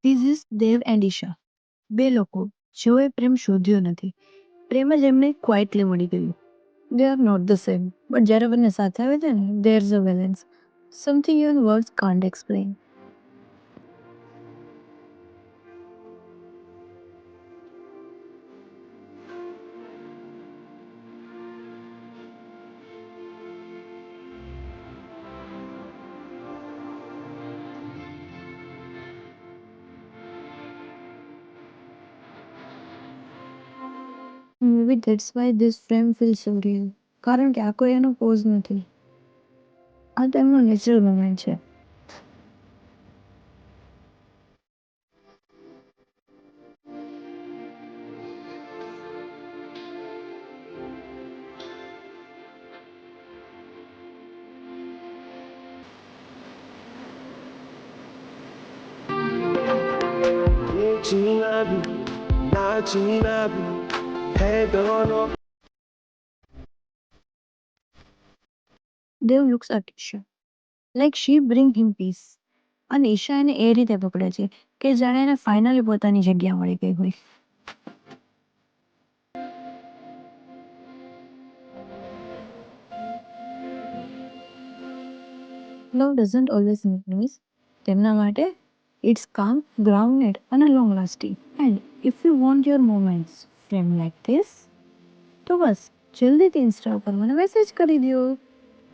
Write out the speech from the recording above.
This is Dev and Isha, બે લોકો જેઓએ પ્રેમ શોધ્યો નથી. પ્રેમ જ એમને ક્વાઇટલી મળી ગયું. They are not the same, but જ્યારે બંને સાથે આવે છે ને, there is a balance, something even words can't explain. Maybe that's why this frame feels so real. કારણ કે આ કોઈ એનો પોઝ નથી, આ તો એમનો નેચરલ મોમેન્ટ છે. Dev looks at Isha like she bring him peace. અને ઈશા એને એ રીતે પકડે છે કે જાણે એને ફાઇનલી પોતાની જગ્યા મળી ગઈ હોય. Love doesn't always make noise. તેમના માટે it's calm, grounded અને long lasting. And if you want your moments frame like this, તો બસ જલ્દીથી ઇન્સ્ટા પર મને મેસેજ કરી દો.